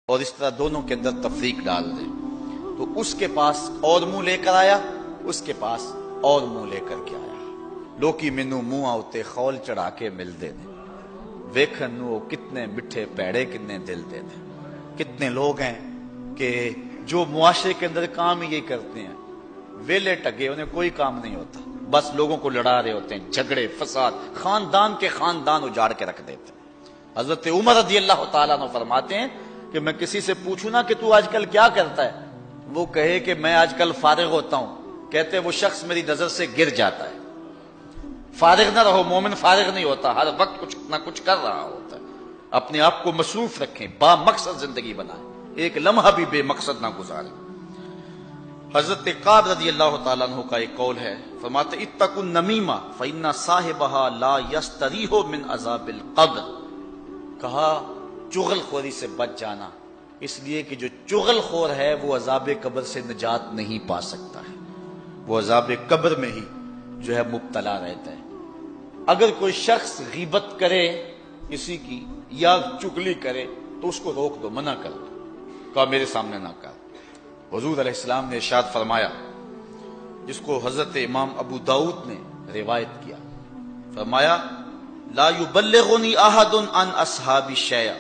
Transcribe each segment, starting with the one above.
اور اس طرح دونوں کے اندر تفریق ڈال دیں، تو اس کے پاس اور منہ لے کر آیا، اس کے پاس اور منہ لے کر کے آیا۔ لوکی مینو منہ آتے خول چڑھا کے مل دے دیں، ویکھن نو کتنے مٹھے پیڑے کتنے دل دے دیں۔ کتنے لوگ ہیں کہ جو معاشرے کے اندر کام ہی یہی کرتے ہیں، ویلے ٹگے، انہیں کوئی کام نہیں ہوتا، بس لوگوں کو لڑا رہے ہوتے ہیں، جھگڑے فساد، خاندان کے خاندان اجاڑ کے رکھ دیتے ہیں۔ حضرت عمر رضی اللہ تعالیٰ عنہ فرماتے ہیں کہ میں کسی سے پوچھوں نا کہ تو آج کل کیا کرتا ہے، وہ کہے کہ میں آج کل فارغ ہوتا ہوں، کہتے وہ شخص میری نظر سے گر جاتا ہے۔ فارغ نہ رہو، مومن فارغ نہیں ہوتا، ہر وقت کچھ نہ کچھ کر رہا ہوتا ہے۔ اپنے آپ کو مصروف رکھیں، با مقصد زندگی بنائیں، ایک لمحہ بھی بے مقصد نہ گزاریں۔ حضرت قعب رضی اللہ تعالیٰ عنہ کا ایک قول ہے، فرماتے اتقوا النمیمہ فإن صاحبها لا یستریح من عذاب القبر۔ کہا چغل خوری سے بچ جانا، اس لیے کہ جو چغل خور ہے وہ عذاب قبر سے نجات نہیں پا سکتا ہے، وہ عذاب قبر میں ہی جو ہے مبتلا رہتا ہے۔ اگر کوئی شخص غیبت کرے کسی کی یا چغلی کرے تو اس کو روک دو، منع کر دو، کہا میرے سامنے نہ کر۔ حضور علیہ السلام نے ارشاد فرمایا، جس کو حضرت امام ابو داؤد نے روایت کیا، فرمایا لا یبلغنی احد عن اصحابی شیئا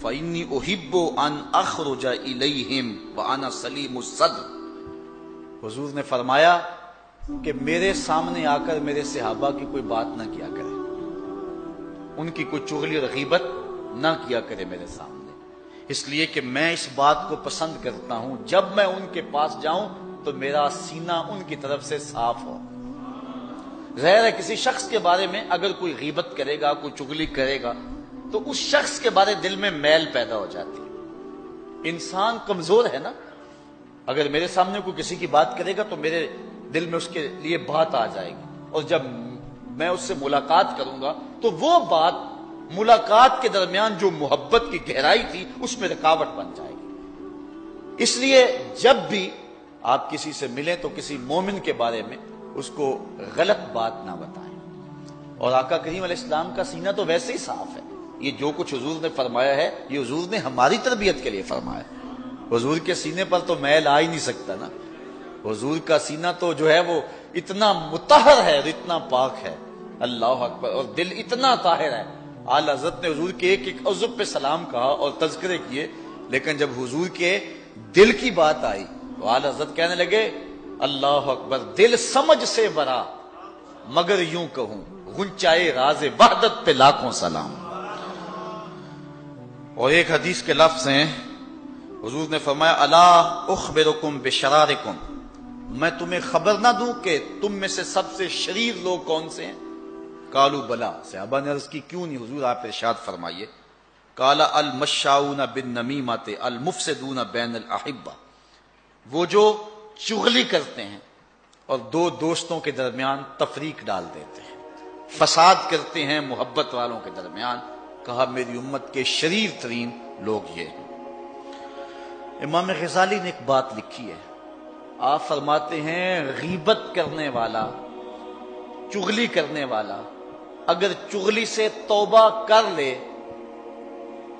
فانی احب ان اخرج الیہم وانا سلیم الصدر۔ حضور نے فرمایا کہ میرے سامنے آ کر میرے صحابہ کی کوئی بات نہ کیا کرے، ان کی کوئی چغلی اور غیبت نہ کیا کرے میرے سامنے، اس لیے کہ میں اس بات کو پسند کرتا ہوں جب میں ان کے پاس جاؤں تو میرا سینہ ان کی طرف سے صاف ہو۔ ظاہر ہے کسی شخص کے بارے میں اگر کوئی غیبت کرے گا، کوئی چغلی کرے گا تو اس شخص کے بارے دل میں میل پیدا ہو جاتی ہے۔ انسان کمزور ہے نا، اگر میرے سامنے کوئی کسی کی بات کرے گا تو میرے دل میں اس کے لیے بات آ جائے گی، اور جب میں اس سے ملاقات کروں گا تو وہ بات ملاقات کے درمیان جو محبت کی گہرائی تھی اس میں رکاوٹ بن جائے گی۔ اس لیے جب بھی آپ کسی سے ملیں تو کسی مومن کے بارے میں اس کو غلط بات نہ بتائیں۔ اور آقا کریم علیہ السلام کا سینہ تو ویسے ہی صاف ہے، یہ جو کچھ حضور نے فرمایا ہے یہ حضور نے ہماری تربیت کے لیے فرمایا ہے۔ حضور کے سینے پر تو میل آ ہی نہیں سکتا نا، حضور کا سینہ تو جو ہے وہ اتنا مطہر ہے اور اتنا پاک ہے، اللہ اکبر، اور دل اتنا طاہر ہے۔ اعلی حضرت نے حضور کے ایک ایک عضو پہ سلام کہا اور تذکرے کیے، لیکن جب حضور کے دل کی بات آئی تو اعلی حضرت کہنے لگے اللہ اکبر، دل سمجھ سے برا مگر یوں کہوں غنچائے راز وحدت پہ لاکھوں سلام۔ اور ایک حدیث کے لفظ ہیں، حضور نے فرمایا الا اخبرکم بشرارکم، میں تمہیں خبر نہ دوں کہ تم میں سے سب سے شریر لوگ کون سے ہیں؟ قالوا بلا، صحابہ نے عرض کی کیوں نہیں حضور، آپ ارشاد فرمائیے۔ قال المشاؤون بالنمیمۃ المفسدون بین الاحبہ، وہ جو چغلی کرتے ہیں اور دو دوستوں کے درمیان تفریق ڈال دیتے ہیں، فساد کرتے ہیں محبت والوں کے درمیان۔ کہا میری امت کے شریر ترین لوگ یہ ہیں۔ امام غزالی نے ایک بات لکھی ہے، آپ فرماتے ہیں غیبت کرنے والا، چغلی کرنے والا اگر چغلی سے توبہ کر لے،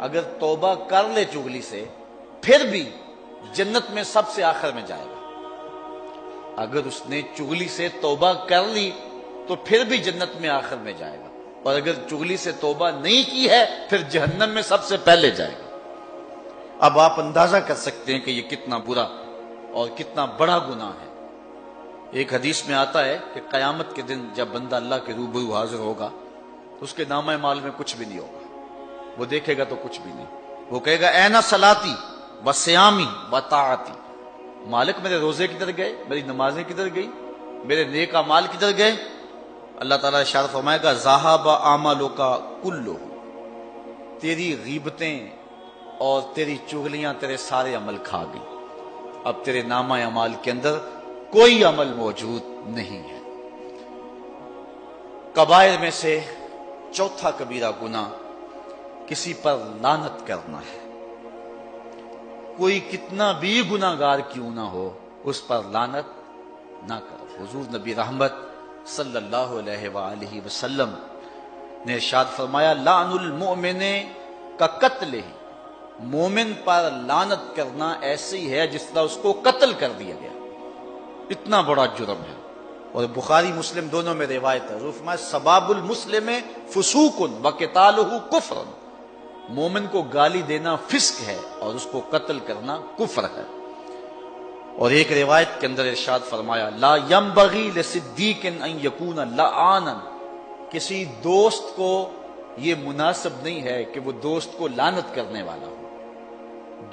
اگر توبہ کر لے چغلی سے، پھر بھی جنت میں سب سے آخر میں جائے گا۔ اگر اس نے چغلی سے توبہ کر لی تو پھر بھی جنت میں آخر میں جائے گا، اور اگر چغلی سے توبہ نہیں کی ہے پھر جہنم میں سب سے پہلے جائے گا۔ اب آپ اندازہ کر سکتے ہیں کہ یہ کتنا برا اور کتنا بڑا گناہ ہے۔ ایک حدیث میں آتا ہے کہ قیامت کے دن جب بندہ اللہ کے روبرو حاضر ہوگا تو اس کے نامہ اعمال میں کچھ بھی نہیں ہوگا، وہ دیکھے گا تو کچھ بھی نہیں، وہ کہے گا اینا صلاتی و سیامی و طاعتی، مالک میرے روزے کدھر گئے، میری نمازیں کدھر گئی، میرے نیک اعمال کدھر گئے؟ اللہ تعالیٰ ارشاد فرمائے گا ذہب اعمالک کلہ، تیری غیبتیں اور تیری چغلیاں تیرے سارے عمل کھا گئی، اب تیرے نامہ اعمال کے اندر کوئی عمل موجود نہیں ہے۔ کبائر میں سے چوتھا کبیرہ گناہ کسی پر لعنت کرنا ہے۔ کوئی کتنا بھی گناہ گار کیوں نہ ہو اس پر لعنت نہ کرو۔ حضور نبی رحمت صلی اللہ علیہ وآلہ وسلم نے ارشاد فرمایا لعن المؤمن کا قتل ہی، مومن پر لعنت کرنا ایسے ہی ہے جس طرح اس کو قتل کر دیا گیا، اتنا بڑا جرم ہے۔ اور بخاری مسلم دونوں میں روایت ہے، حضور فرمایا سباب المسلم فسوق وقتالہ کفر، مومن کو گالی دینا فسق ہے اور اس کو قتل کرنا کفر ہے۔ اور ایک روایت کے اندر ارشاد فرمایا لا ينبغي لصدیق ان یکون لعانا، کسی دوست کو یہ مناسب نہیں ہے کہ وہ دوست کو لعنت کرنے والا ہو۔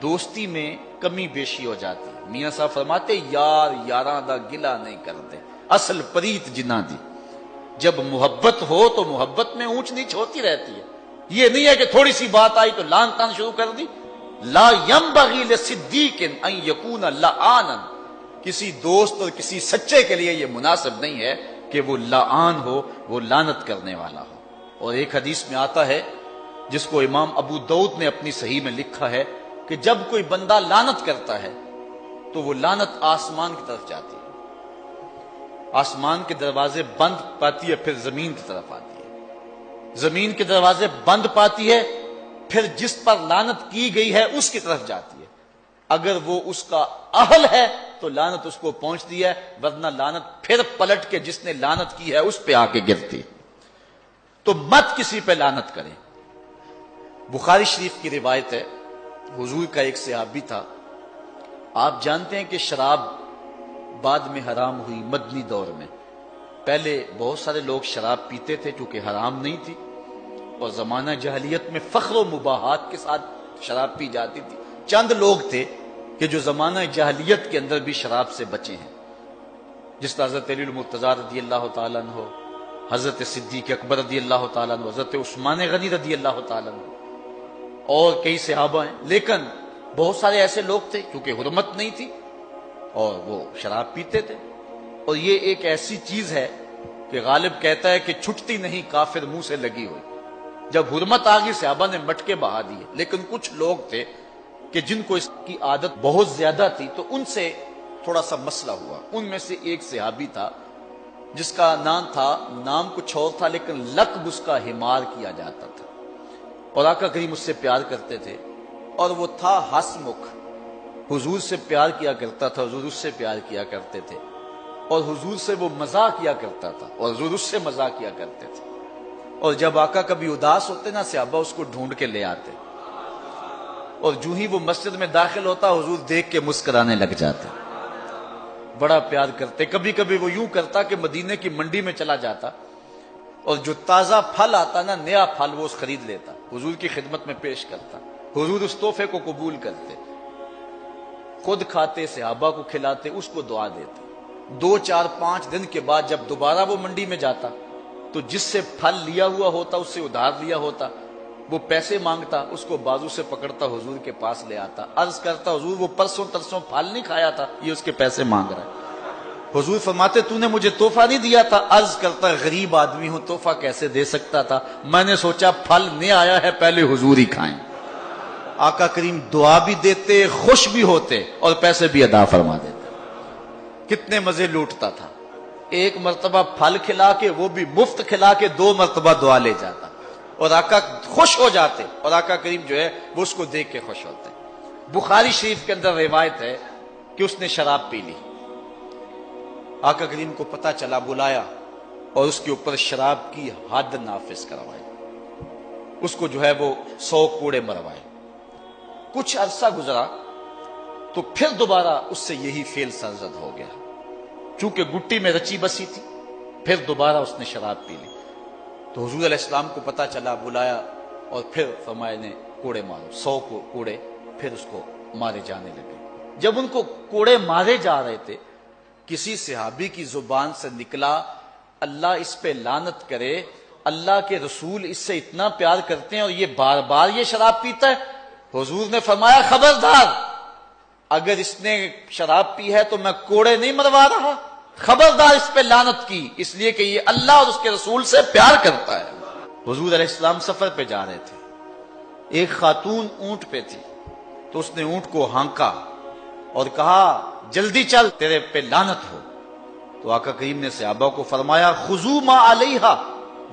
دوستی میں کمی بیشی ہو جاتی ہے، میاں صاحب فرماتے یار یاراں دا گلا نہیں کرتے، اصل پریت جنہ دی، جب محبت ہو تو محبت میں اونچ نیچ ہوتی رہتی ہے، یہ نہیں ہے کہ تھوڑی سی بات آئی تو لعن تان شروع کر دی۔ لا ينبغي لصدیق ان یکون لعانا، کسی دوست اور کسی سچے کے لیے یہ مناسب نہیں ہے کہ وہ لعان ہو، وہ لعنت کرنے والا ہو۔ اور ایک حدیث میں آتا ہے جس کو امام ابو داؤد نے اپنی صحیح میں لکھا ہے کہ جب کوئی بندہ لعنت کرتا ہے تو وہ لعنت آسمان کی طرف جاتی ہے، آسمان کے دروازے بند پاتی ہے، پھر زمین کی طرف آتی ہے، زمین کے دروازے بند پاتی ہے، پھر جس پر لعنت کی گئی ہے اس کی طرف جاتی ہے، اگر وہ اس کا اہل ہے تو لعنت اس کو پہنچتی ہے، ورنہ لعنت پھر پلٹ کے جس نے لعنت کی ہے اس پہ آ کے گرتی ہے۔ تو مت کسی پہ لعنت کریں۔ بخاری شریف کی روایت ہے، حضور کا ایک صحابی تھا، آپ جانتے ہیں کہ شراب بعد میں حرام ہوئی مدنی دور میں، پہلے بہت سارے لوگ شراب پیتے تھے چونکہ حرام نہیں تھی، اور زمانہ جاہلیت میں فخر و مباحات کے ساتھ شراب پی جاتی تھی۔ چند لوگ تھے کہ جو زمانہ جاہلیت کے اندر بھی شراب سے بچے ہیں، جس طرح حضرت علی المرتضیٰ رضی اللہ تعالیٰ عنہ، حضرت صدیق اکبر رضی اللہ تعالیٰ عنہ، حضرت عثمان غنی رضی اللہ تعالیٰ عنہ، اور کئی صحابہ ہیں۔ لیکن بہت سارے ایسے لوگ تھے کیونکہ حرمت نہیں تھی اور وہ شراب پیتے تھے، اور یہ ایک ایسی چیز ہے کہ غالب کہتا ہے کہ چھٹتی نہیں کافر منہ سے لگی ہوئی، جب حرمت آ گئی صحابہ نے مٹکے بہا دیے۔ لیکن کچھ لوگ تھے کہ جن کو اس کی عادت بہت زیادہ تھی تو ان سے تھوڑا سا مسئلہ ہوا۔ ان میں سے ایک صحابی تھا جس کا نام کچھ اور تھا لیکن لقب اس کا حمار کیا جاتا تھا، اور آقا کریم اس سے پیار کرتے تھے، اور وہ تھا ہسمکھ، حضور سے پیار کیا کرتا تھا، حضور اس سے پیار کیا کرتے تھے، اور حضور سے وہ مزاح کیا کرتا تھا اور حضور اس سے مزاح کیا کرتے تھے۔ اور جب آقا کبھی اداس ہوتے نا صحابہ اس کو ڈھونڈ کے لے آتے، اور جو ہی وہ مسجد میں داخل ہوتا حضور دیکھ کے مسکرانے لگ جاتے، بڑا پیار کرتے۔ کبھی کبھی وہ یوں کرتا کہ مدینے کی منڈی میں چلا جاتا اور جو تازہ پھل آتا نا، نیا پھل، وہ خرید لیتا، حضور کی خدمت میں پیش کرتا، حضور اس تحفے کو قبول کرتے، خود کھاتے، صحابہ کو کھلاتے، اس کو دعا دیتے۔ 2 4 5 دن کے بعد جب دوبارہ وہ منڈی میں جاتا تو جس سے پھل لیا ہوا ہوتا، اس سے ادھار لیا ہوتا، وہ پیسے مانگتا، اس کو بازو سے پکڑتا حضور کے پاس لے آتا، عرض کرتا حضور وہ پرسوں ترسوں پھل نہیں کھایا تھا، یہ اس کے پیسے مانگ رہا ہے۔ حضور فرماتے تو نے مجھے تحفہ نہیں دیا تھا؟ عرض کرتا غریب آدمی ہوں، تحفہ کیسے دے سکتا تھا، میں نے سوچا پھل نہیں آیا ہے پہلے حضور ہی کھائیں۔ آقا کریم دعا بھی دیتے، خوش بھی ہوتے، اور پیسے بھی ادا فرما دیتے۔ کتنے مزے لوٹتا تھا، ایک مرتبہ پھل کھلا کے، وہ بھی مفت کھلا کے، 2 مرتبہ دعا لے جاتا، اور آقا خوش ہو جاتے، اور آقا کریم جو ہے وہ اس کو دیکھ کے خوش ہوتے۔ بخاری شریف کے اندر روایت ہے کہ اس نے شراب پی لی، آقا کریم کو پتہ چلا، بلایا اور اس کے اوپر شراب کی حد نافذ کروائی، اس کو جو ہے وہ 100 کوڑے مروائے۔ کچھ عرصہ گزرا تو پھر دوبارہ اس سے یہی فعل سرزد ہو گیا، چونکہ گٹی میں رچی بسی تھی، پھر دوبارہ اس نے شراب پی لی۔ تو حضور علیہ السلام کو پتہ چلا، بلایا اور پھر فرمایا نے کوڑے مارو، 100 کوڑے پھر اس کو مارے جانے لگے۔ جب ان کو کوڑے مارے جا رہے تھے، کسی صحابی کی زبان سے نکلا، اللہ اس پہ لعنت کرے، اللہ کے رسول اس سے اتنا پیار کرتے ہیں اور یہ بار بار یہ شراب پیتا ہے۔ حضور نے فرمایا خبردار، اگر اس نے شراب پی ہے تو میں کوڑے نہیں مروا رہا، خبردار اس پہ لعنت کی، اس لیے کہ یہ اللہ اور اس کے رسول سے پیار کرتا ہے۔ حضور علیہ السلام سفر پہ جا رہے تھے، ایک خاتون اونٹ پہ تھی، تو اس نے اونٹ کو ہانکا اور کہا جلدی چل تیرے پہ لعنت ہو۔ تو آقا کریم نے صحابہ کو فرمایا خذوا ما علیہا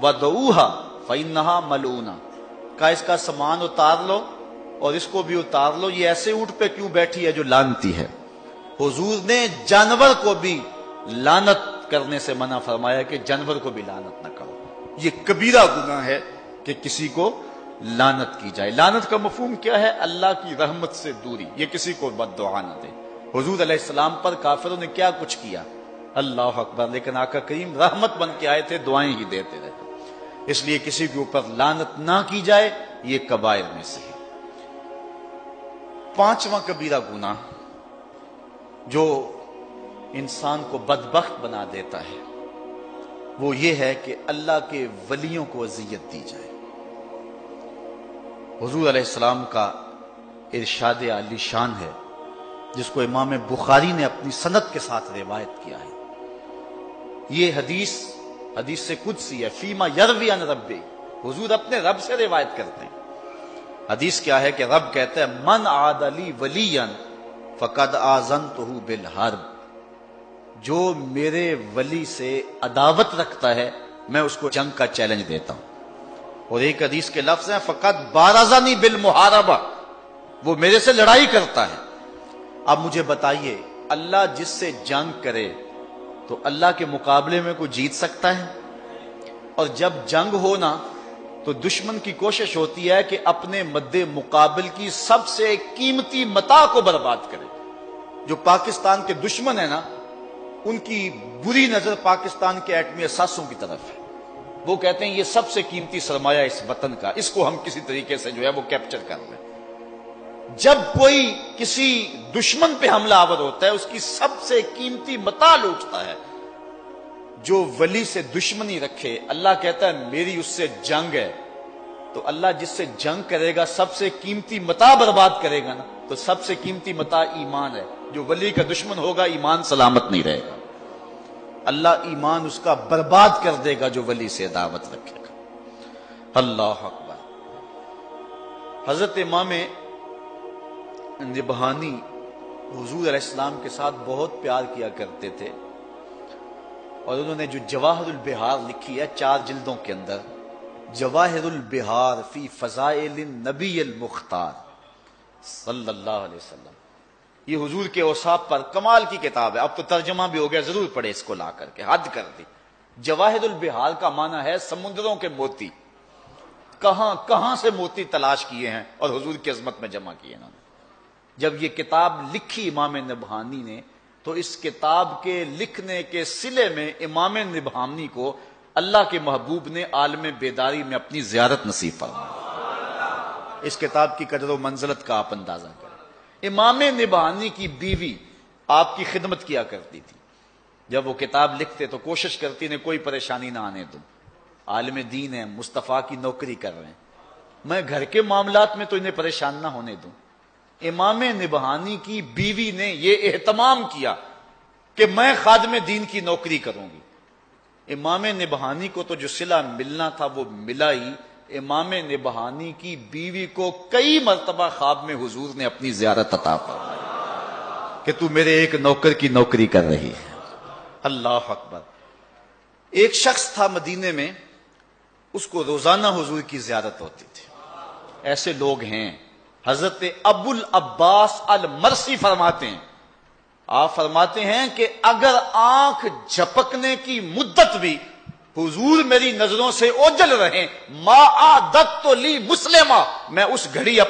ودعوہا فانہا ملعونہ، کہا اس کا سامان اتار لو اور اس کو بھی اتار لو، یہ ایسے اونٹ پہ کیوں بیٹھی ہے جو لانتی ہے؟ حضور نے جانور کو بھی لعنت کرنے سے منع فرمایا کہ جانور کو بھی لعنت نہ کرو، یہ کبیرہ گناہ ہے کہ کسی کو لعنت کی جائے۔ لعنت کا مفہوم کیا ہے؟ اللہ کی رحمت سے دوری، یہ کسی کو بد دعا نہ دے۔ حضور علیہ السلام پر کافروں نے کیا کچھ کیا، اللہ اکبر، لیکن آقا کریم رحمت بن کے آئے تھے، دعائیں ہی دیتے رہے۔ اس لیے کسی کے اوپر لعنت نہ کی جائے، یہ کبائر میں سے ہے۔ پانچواں کبیرہ گناہ جو انسان کو بدبخت بنا دیتا ہے وہ یہ ہے کہ اللہ کے ولیوں کو اذیت دی جائے۔ حضور علیہ السلام کا ارشاد عالی شان ہے جس کو امام بخاری نے اپنی سند کے ساتھ روایت کیا ہے۔ یہ حدیث سے قدسی ہے، فیما یروی عن ربی، حضور اپنے رب سے روایت کرتے ہیں۔ حدیث کیا ہے کہ رب کہتا ہے من عاد لی ولیا فقد آذنتہ بالحرب، جو میرے ولی سے عداوت رکھتا ہے میں اس کو جنگ کا چیلنج دیتا ہوں۔ اور ایک حدیث کے لفظ ہیں فقط بارزنی بالمحاربہ، وہ میرے سے لڑائی کرتا ہے۔ اب مجھے بتائیے، اللہ جس سے جنگ کرے تو اللہ کے مقابلے میں کوئی جیت سکتا ہے؟ اور جب جنگ ہونا تو دشمن کی کوشش ہوتی ہے کہ اپنے مد مقابل کی سب سے قیمتی متاع کو برباد کرے۔ جو پاکستان کے دشمن ہیں نا، ان کی بری نظر پاکستان کے ایٹمی اثاثوں کی طرف ہے۔ وہ کہتے ہیں یہ سب سے قیمتی سرمایہ اس وطن کا، اس کو ہم کسی طریقے سے جو ہے وہ کیپچر کر لیں۔ جب کوئی کسی دشمن پہ حملہ آور ہوتا ہے، اس کی سب سے قیمتی متاع لوٹتا ہے۔ جو ولی سے دشمنی رکھے، اللہ کہتا ہے میری اس سے جنگ ہے، تو اللہ جس سے جنگ کرے گا سب سے قیمتی متاع برباد کرے گا نا، تو سب سے قیمتی متاع ایمان ہے۔ جو ولی کا دشمن ہوگا ایمان سلامت نہیں رہے گا، اللہ ایمان اس کا برباد کر دے گا جو ولی سے دعوت رکھے گا۔ اللہ اکبر۔ حضرت امام نبہانی حضور علیہ السلام کے ساتھ بہت پیار کیا کرتے تھے، اور انہوں نے جو جواہر البحار لکھی ہے 4 جلدوں کے اندر، جواہر البحار فی فضائل النبی المختار صلی اللہ علیہ وسلم، یہ حضور کے اوصاف پر کمال کی کتاب ہے۔ اب تو ترجمہ بھی ہو گیا، ضرور پڑھے اس کو، لا کر کے حد کر دی۔ جواہر البحار کا معنی ہے سمندروں کے موتی، کہاں کہاں سے موتی تلاش کیے ہیں اور حضور کی عظمت میں جمع کیے انہوں نے۔ جب یہ کتاب لکھی امام نبہانی نے، تو اس کتاب کے لکھنے کے صلے میں امام نبہانی کو اللہ کے محبوب نے عالم بیداری میں اپنی زیارت نصیب فرمائی۔ اس کتاب کی قدر و منزلت کا آپ اندازہ کریں۔ امام نبہانی کی بیوی آپ کی خدمت کیا کرتی تھی، جب وہ کتاب لکھتے تو کوشش کرتی نے کوئی پریشانی نہ آنے دوں، عالم دین ہے، مصطفیٰ کی نوکری کر رہے ہیں، میں گھر کے معاملات میں تو انہیں پریشان نہ ہونے دوں۔ امام نبہانی کی بیوی نے یہ اہتمام کیا کہ میں خادم دین کی نوکری کروں گی۔ امام نبہانی کو تو جو صلہ ملنا تھا وہ ملا ہی، امام نبہانی کی بیوی کو کئی مرتبہ خواب میں حضور نے اپنی زیارت عطا فرمائی کہ تو میرے ایک نوکر کی نوکری کر رہی ہے۔ اللہ اکبر۔ ایک شخص تھا مدینے میں، اس کو روزانہ حضور کی زیارت ہوتی تھی۔ ایسے لوگ ہیں، حضرت ابو العباس المرسی فرماتے ہیں، آپ فرماتے ہیں کہ اگر آنکھ جھپکنے کی مدت بھی حضور میری نظروں سے اوجھل رہیں، ما عادت لی مسلمہ، میں اس گھڑی اپنے